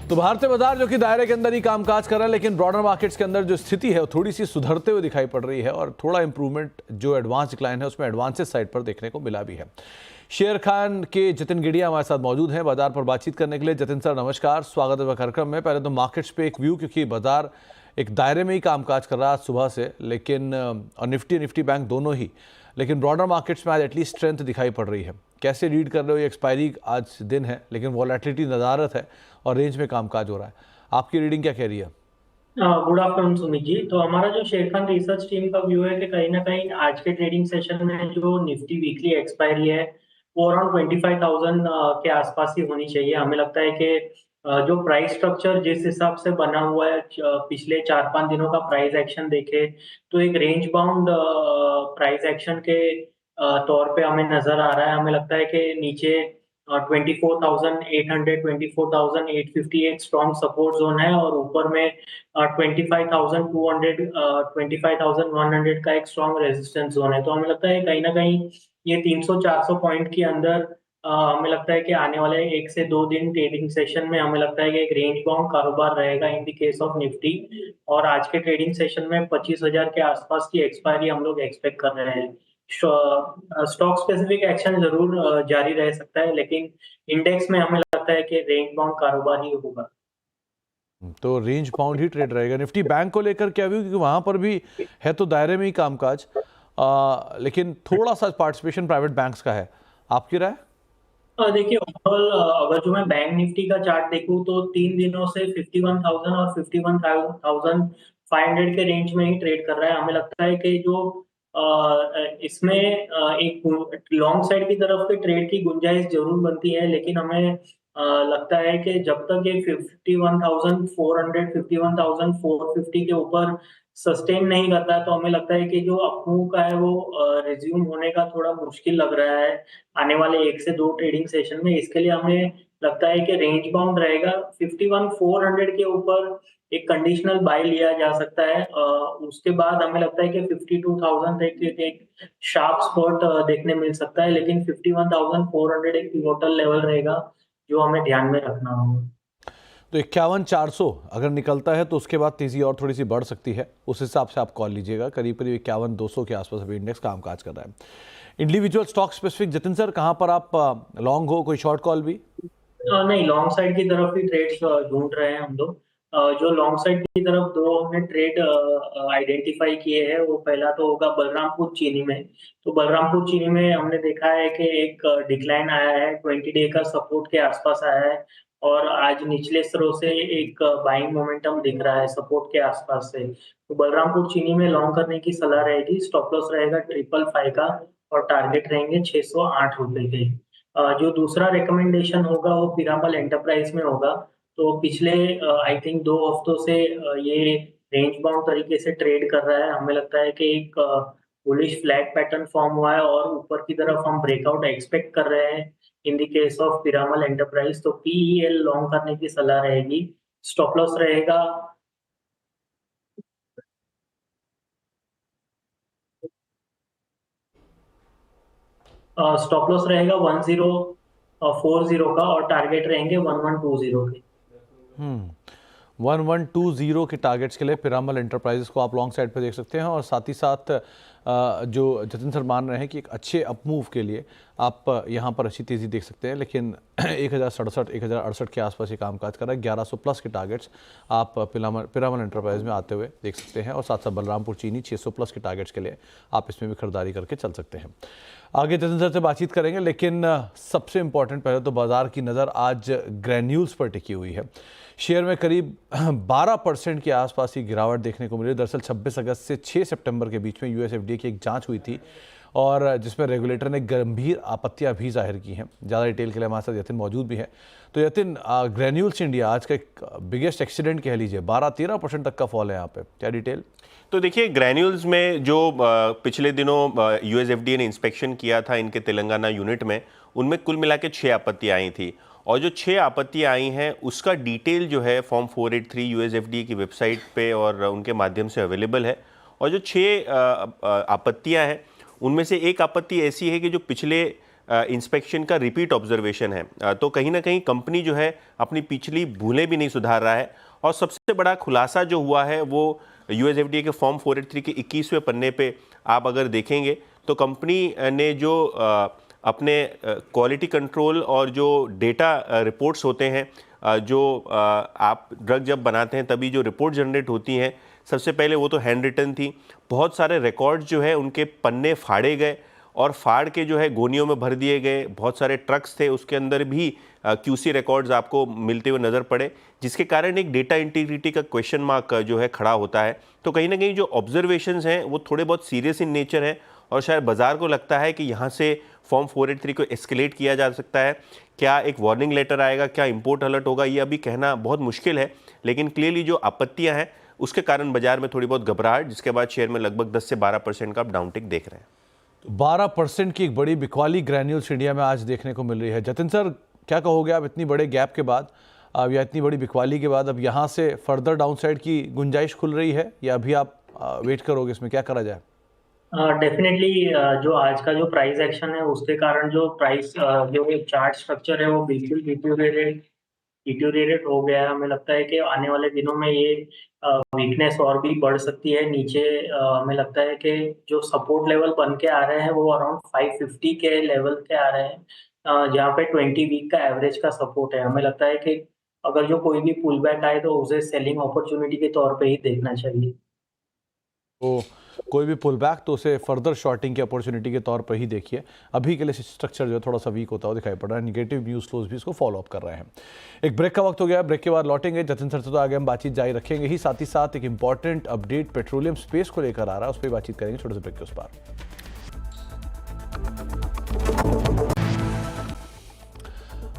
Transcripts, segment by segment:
तो भारतीय बाजार जो कि दायरे के अंदर ही कामकाज कर रहा है, लेकिन ब्रॉडर मार्केट्स के अंदर जो स्थिति है वो थोड़ी सी सुधरते हुए दिखाई पड़ रही है और थोड़ा इंप्रूवमेंट जो एडवांस डिक्लाइन है उसमें एडवांसेस साइड पर देखने को मिला भी है। शेर खान के जतिन गिडिया हमारे साथ मौजूद हैं बाजार पर बातचीत करने के लिए। जतिन सर नमस्कार, स्वागत है कार्यक्रम में। पहले तो मार्केट्स पे एक व्यू, क्योंकि बाजार एक दायरे में ही कामकाज कर रहा है आज सुबह से, लेकिन और निफ्टी बैंक दोनों ही, लेकिन ब्रॉडर मार्केट्स में आज एटलीस्ट स्ट्रेंथ दिखाई पड़ रही है। कैसे रीड कर रहे हो? ये एक्सपायरी आज दिन है, लेकिन वॉलेटिलिटी नदारत है और रेंज में कामकाज हो रहा है। आपकी रीडिंग क्या कह रही है? Good afternoon Sumit ji. तो हमारा जो शेर खान रिसर्च टीम का व्यू है कि कहीं ना कहीं आज के ट्रेडिंग सेशन में जो निफ्टी वीकली एक्सपायरी है वो अराउंड 25,000 के आसपास ही होनी चाहिए। हमें लगता है कि जो प्राइस स्ट्रक्चर जिस हिसाब से बना हुआ है, पिछले 4-5 दिनों का प्राइस एक्शन देखे तो एक रेंज बाउंड प्राइस एक्शन के तौर पे हमें नजर आ रहा है। हमें लगता है कि नीचे 24,800 24,850 एक स्ट्रॉन्ग सपोर्ट जोन है और ऊपर में 25,200 25,100 का एक स्ट्रॉन्ग रेजिस्टेंस जोन है। तो हमें लगता है कहीं ना कहीं ये 300-400 पॉइंट के अंदर हमें लगता है कि आने वाले 1 से 2 दिन ट्रेडिंग सेशन में हमें लगता है कि एक रेंज बाउंड कारोबार रहेगा in the case of Nifty. और आज के ट्रेडिंग सेशन में 25,000 के आसपास की एक्सपायरी हम लोग एक्सपेक्ट कर रहे हैं। स्टॉक स्पेसिफिक एक्शन जरूर जारी रह सकता है, लेकिन इंडेक्स में हमें लगता है कि रेंज बाउंड कारोबार ही होगा। तो रेंज बाउंड ही ट्रेड रहेगा। निफ्टी बैंक को लेकर क्या व्यू? क्योंकि वहां पर भी है तो दायरे में ही कामकाज, लेकिन थोड़ा सा पार्टिसिपेशन प्राइवेट बैंक्स का है। आपकी राय? देखिए ओवरऑल अगर जो मैं बैंक निफ्टी का चार्ट देखूं तो 3 दिनों से 51,000 और 51,500 के रेंज में ही ट्रेड कर रहा है। हमें लगता है कि जो इसमें एक लॉन्ग साइड की तरफ के ट्रेड की गुंजाइश जरूर बनती है, लेकिन हमें लगता है कि जब तक ये 51,400 51,450 के ऊपर सस्टेन नहीं करता है तो हमें लगता है कि जो अपमूव का है वो रिज्यूम होने का थोड़ा मुश्किल लग रहा है आने वाले 1 से 2 ट्रेडिंग सेशन में। इसके लिए हमें लगता है कि रेंज बाउंड रहेगा। 51,400 के ऊपर एक कंडीशनल बाय लिया जा सकता है। उसके बाद हमें लगता है कि 52,000 तक एक शार्प स्पॉट देखने मिल सकता है, लेकिन 51,400 एक पिवोटल लेवल रहेगा जो हमें ध्यान में रखना होगा। तो 51,400 अगर निकलता है तो उसके बाद तेजी और थोड़ी सी बढ़ सकती है, उस हिसाब से आप कॉल लीजिएगा। करीब करीब 51,200 के आसपास अभी इंडेक्स कामकाज कर रहा है। Individual stock specific Jatin sir, कहाँ पर आप लॉन्ग हो? कोई शॉर्ट कॉल भी? नहीं, लॉन्ग साइड की तरफ ही ट्रेड्स ढूंढ रहे हैं हम लोग। जो लॉन्ग साइड की तरफ दो हमने ट्रेड आइडेंटिफाई किए हैं, वो पहला तो होगा बलरामपुर चीनी में। तो बलरामपुर चीनी में हमने देखा है कि एक डिक्लाइन आया है, 20 डे का सपोर्ट के आसपास आया है और आज निचले स्तरों से एक बाइंग मोमेंटम दिख रहा है सपोर्ट के आसपास से। तो बलरामपुर चीनी में लॉन्ग करने की सलाह रहेगी। स्टॉप लॉस रहेगा 555 का और टारगेट रहेंगे 608 रुपए के। जो दूसरा रिकमेंडेशन होगा वो पीरामल एंटरप्राइज में होगा। तो पिछले आई थिंक 2 हफ्तों से ये रेंज बाउंड तरीके से ट्रेड कर रहा है। हमें लगता है कि एक बुलिश फ्लैग पैटर्न फॉर्म हुआ है और ऊपर की तरफ हम ब्रेकआउट एक्सपेक्ट कर रहे हैं in the case of Piramal enterprise. तो पीईएल लॉन्ग करने की सलाह रहेगी। स्टॉप लॉस रहेगा स्टॉप लॉस रहेगा 1040 का और टारगेट रहेंगे 1120 के। 1120 के टारगेट्स के लिए पिरामल एंटरप्राइजेस को आप लॉन्ग साइड पे देख सकते हैं। और साथ ही साथ जो जतिन सर मान रहे हैं कि एक अच्छे अपमूव के लिए आप यहाँ पर अच्छी तेज़ी देख सकते हैं, लेकिन 1067 1068 के आसपास ये कामकाज कर रहा है। 1100 प्लस के टारगेट्स आप पिरामल एंटरप्राइज में आते हुए देख सकते हैं। और साथ साथ बलरामपुर चीनी 600 प्लस के टारगेट्स के लिए आप इसमें भी खरीदारी करके चल सकते हैं। आगे जतिन सर से बातचीत करेंगे, लेकिन सबसे इंपॉर्टेंट पहले तो बाजार की नज़र आज ग्रैन्यूल्स पर टिकी हुई है। शेयर में करीब 12% के आसपास की गिरावट देखने को मिली। दरअसल 26 अगस्त से 6 सितंबर के बीच में यूएसएफडीए की एक जांच हुई थी और जिसमें रेगुलेटर ने गंभीर आपत्तियां भी जाहिर की हैं। ज़्यादा डिटेल के लिए हमारे साथ यतिन मौजूद भी है। तो यतिन, ग्रैन्यूल्स इंडिया आज का एक बिगेस्ट एक्सीडेंट कह लीजिए, 12-13% तक का फॉल है यहाँ पे, क्या डिटेल? तो देखिए, ग्रैन्यूल्स में जो पिछले दिनों यूएसएफडीए ने इंस्पेक्शन किया था इनके तेलंगाना यूनिट में, उनमें कुल मिला के 6 आपत्तियाँ आई थी। और जो 6 आपत्तियाँ आई हैं उसका डिटेल जो है फॉर्म 483 यूएसएफडीए की वेबसाइट पे और उनके माध्यम से अवेलेबल है। और जो 6 आपत्तियाँ हैं उनमें से एक आपत्ति ऐसी है कि जो पिछले इंस्पेक्शन का रिपीट ऑब्जर्वेशन है। तो कहीं ना कहीं कंपनी जो है अपनी पिछली भूलें भी नहीं सुधार रहा है। और सबसे बड़ा खुलासा जो हुआ है वो यूएसएफडीए के फॉर्म 483 के 21वें पन्ने पे आप अगर देखेंगे तो कंपनी ने जो अपने क्वालिटी कंट्रोल और जो डेटा रिपोर्ट्स होते हैं, जो आप ड्रग जब बनाते हैं तभी जो रिपोर्ट जनरेट होती हैं, सबसे पहले वो तो हैंड रिटन थी। बहुत सारे रिकॉर्ड्स जो है उनके पन्ने फाड़े गए और फाड़ के जो है गोनियों में भर दिए गए। बहुत सारे ट्रक्स थे, उसके अंदर भी क्यूसी रिकॉर्ड्स आपको मिलते हुए नज़र पड़े, जिसके कारण एक डेटा इंटीग्रिटी का क्वेश्चन मार्क जो है खड़ा होता है। तो कहीं ना कहीं जो ऑब्जर्वेशंस हैं वो थोड़े बहुत सीरियस इन नेचर है और शायद बाजार को लगता है कि यहाँ से फॉर्म 483 को एस्केलेट किया जा सकता है। क्या एक वार्निंग लेटर आएगा, क्या इंपोर्ट अलर्ट होगा, ये अभी कहना बहुत मुश्किल है। लेकिन क्लियरली जो आपत्तियाँ हैं उसके कारण बाजार में थोड़ी बहुत घबराहट, जिसके बाद शेयर में लगभग 10 से 12% का आप डाउनटिक देख रहे हैं। 12% की एक बड़ी बिकवाली ग्रैन्यूल्स इंडिया में आज देखने को मिल रही है। जतिन सर, क्या कहोगे आप इतनी बड़े गैप के बाद अब या इतनी बड़ी बिकवाली के बाद अब यहाँ से फर्दर डाउनसाइड की गुंजाइश खुल रही है या अभी आप वेट करोगे, इसमें क्या करा जाए? डेफिनेटली जो आज का जो प्राइस एक्शन है उसके कारण जो प्राइस जो चार्ट स्ट्रक्चर है वो बिल्कुल डिटोरिएट हो गया है। हमें लगता है कि आने वाले दिनों में ये वीकनेस और भी बढ़ सकती है नीचे। हमें लगता है कि जो सपोर्ट लेवल बन के आ रहे हैं वो अराउंड 550 के लेवल के आ रहे हैं, जहाँ पे 20 वीक का एवरेज का सपोर्ट है। हमें लगता है कि अगर जो कोई भी पुल बैक आए तो उसे सेलिंग अपॉर्चुनिटी के तौर पे ही देखना चाहिए। तो कोई भी पुल बैक तो उसे फर्दर शॉर्टिंग की अपॉर्चुनिटी के तौर पर ही देखिए। अभी के लिए स्ट्रक्चर जो है थोड़ा सा वीक होता हुआ दिखाई पड़ रहा है। नेगेटिव न्यूज़ फ्लोज भी इसको फॉलो अप कर रहे हैं। एक ब्रेक का वक्त हो गया, ब्रेक के बाद लौटेंगे। जतिन सर से तो आगे हम बातचीत जारी रखेंगे ही, साथ ही साथ एक इंपॉर्टेंट अपडेट पेट्रोलियम स्पेस को लेकर आ रहा है, उस पर बातचीत करेंगे छोटे से ब्रेक के उस पार।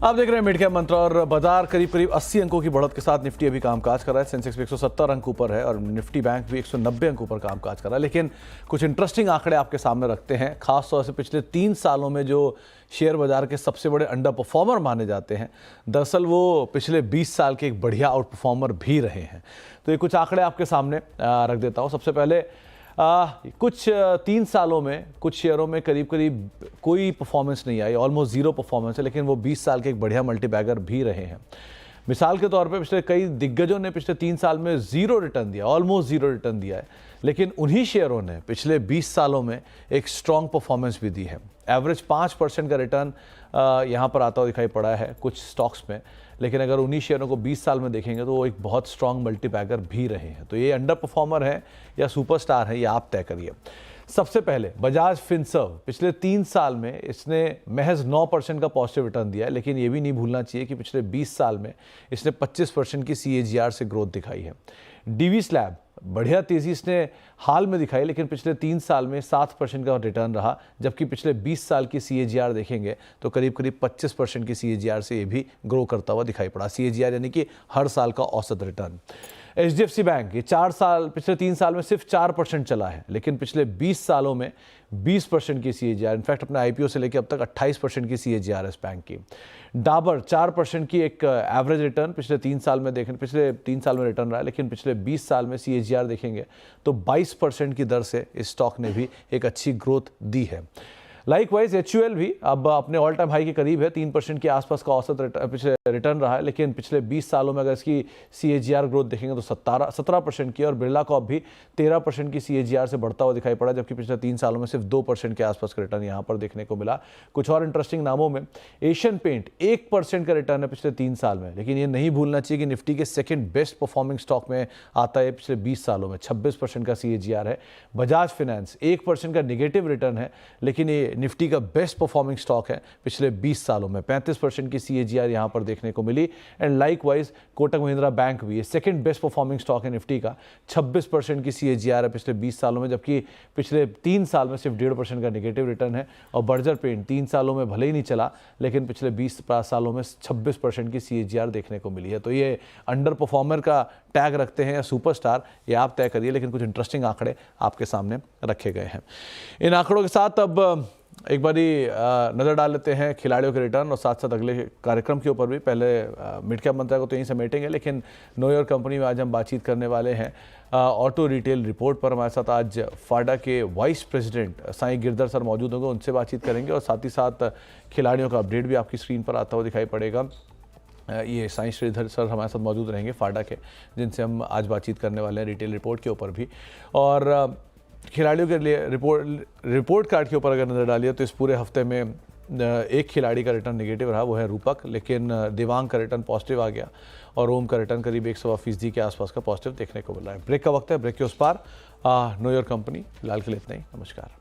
आप देख रहे हैं मिड कैप मंत्र और बाजार करीब 80 अंकों की बढ़त के साथ निफ्टी अभी कामकाज कर रहा है। सेंसेक्स भी 170 अंक ऊपर है और निफ्टी बैंक भी 190 अंक ऊपर कामकाज कर रहा है। लेकिन कुछ इंटरेस्टिंग आंकड़े आपके सामने रखते हैं, खासतौर से पिछले 3 सालों में जो शेयर बाजार के सबसे बड़े अंडर परफॉर्मर माने जाते हैं, दरअसल वो पिछले 20 साल के एक बढ़िया आउट परफॉर्मर भी रहे हैं। तो ये कुछ आंकड़े आपके सामने रख देता हूँ। सबसे पहले कुछ 3 सालों में कुछ शेयरों में करीब कोई परफॉर्मेंस नहीं आई, ऑलमोस्ट जीरो परफॉर्मेंस है, लेकिन वो 20 साल के एक बढ़िया मल्टीबैगर भी रहे हैं। मिसाल के तौर पे पिछले कई दिग्गजों ने पिछले 3 साल में ज़ीरो रिटर्न दिया, ऑलमोस्ट ज़ीरो रिटर्न दिया है, लेकिन उन्हीं शेयरों ने पिछले 20 सालों में एक स्ट्रॉन्ग परफॉर्मेंस भी दी है। एवरेज 5% का रिटर्न यहाँ पर आता हुआ दिखाई पड़ा है कुछ स्टॉक्स में, लेकिन अगर उन्हीं शेयरों को 20 साल में देखेंगे तो वो एक बहुत स्ट्रॉन्ग मल्टीबैगर भी रहे हैं। तो ये अंडर परफॉर्मर है या सुपरस्टार है, ये आप तय करिए। सबसे पहले बजाज फिनसर्व, पिछले 3 साल में इसने महज 9% का पॉजिटिव रिटर्न दिया है, लेकिन ये भी नहीं भूलना चाहिए कि पिछले 20 साल में इसने 25% की CAGR से ग्रोथ दिखाई है। डीवी स्लैब बढ़िया तेज़ी इसने हाल में दिखाई, लेकिन पिछले 3 साल में 7% का रिटर्न रहा, जबकि पिछले 20 साल की CAGR देखेंगे तो करीब 25% की CAGR से ये भी ग्रो करता हुआ दिखाई पड़ा। CAGR यानी कि हर साल का औसत रिटर्न। HDFC बैंक ये 4 साल, पिछले 3 साल में सिर्फ 4% चला है, लेकिन पिछले 20 सालों में 20% की CAGR, इनफैक्ट अपने IPO से लेकर अब तक 28% की CAGR है इस बैंक की। डाबर 4% की एक एवरेज रिटर्न पिछले 3 साल में देखें, पिछले 3 साल में रिटर्न रहा है, लेकिन पिछले 20 साल में CAGR देखेंगे तो 22% की दर से इस स्टॉक ने भी एक अच्छी ग्रोथ दी है। लाइकवाइज HUL भी अब अपने ऑल टाइम हाई के करीब है, 3% के आसपास का औसत पिछले रिटर्न रहा है, लेकिन पिछले 20 सालों में अगर इसकी CAGR ग्रोथ देखेंगे तो 17% की, और बिरला कॉर्प भी 13% की CAGR से बढ़ता हुआ दिखाई पड़ा, जबकि पिछले 3 सालों में सिर्फ 2% के आसपास का रिटर्न यहाँ पर देखने को मिला। कुछ और इंटरेस्टिंग नामों में एशियन पेंट 1% का रिटर्न है पिछले 3 साल में, लेकिन ये नहीं भूलना चाहिए कि निफ्टी के सेकेंड बेस्ट परफॉर्मिंग स्टॉक में आता है पिछले 20 सालों में, 26% का CAGR है। बजाज फाइनेंस 1% का निगेटिव रिटर्न है, लेकिन ये निफ्टी का बेस्ट परफॉर्मिंग स्टॉक है पिछले 20 सालों में, 35% की CAGR यहां पर देखने को मिली। And likewise Kotak Mahindra bank भी सेकंड बेस्ट परफॉर्मिंग स्टॉक है निफ्टी का, 26% की CAGR है पिछले 20 सालों में, जबकि पिछले 3 साल में सिर्फ 1.5% का निगेटिव रिटर्न है। और बर्जर पेंट 3 सालों में भले ही नहीं चला, लेकिन पिछले 20 सालों में 26% की CAGR देखने को मिली है। तो ये अंडर परफॉर्मर का टैग रखते हैं या सुपरस्टार, ये आप तय करिए, लेकिन कुछ इंटरेस्टिंग आंकड़े आपके सामने रखे गए हैं। इन आंकड़ों के साथ अब एक बारी नज़र डाल लेते हैं खिलाड़ियों के रिटर्न और साथ साथ अगले कार्यक्रम के ऊपर भी। पहले मिड कैप मंत्रा को तो यहीं समेटेंगे, लेकिन नो योर कंपनी में आज हम बातचीत करने वाले हैं ऑटो रिटेल रिपोर्ट पर। हमारे साथ आज फाडा के vice president Sai Girdhar sir मौजूद होंगे, उनसे बातचीत करेंगे और साथ ही साथ खिलाड़ियों का अपडेट भी आपकी स्क्रीन पर आता हुआ दिखाई पड़ेगा। ये साईं श्रीधर सर हमारे साथ मौजूद रहेंगे फाडा के, जिनसे हम आज बातचीत करने वाले हैं रिटेल रिपोर्ट के ऊपर भी। और खिलाड़ियों के लिए रिपोर्ट कार्ड के ऊपर अगर नज़र डालिए तो इस पूरे हफ्ते में एक खिलाड़ी का रिटर्न नेगेटिव रहा, वो है रूपक, लेकिन दिवांग का रिटर्न पॉजिटिव आ गया और ओम का रिटर्न करीब 100% के आसपास का पॉजिटिव देखने को मिल रहा है। ब्रेक का वक्त है, ब्रेक के उस पार नो योर कंपनी फिलहाल के लिए इतना ही। नमस्कार।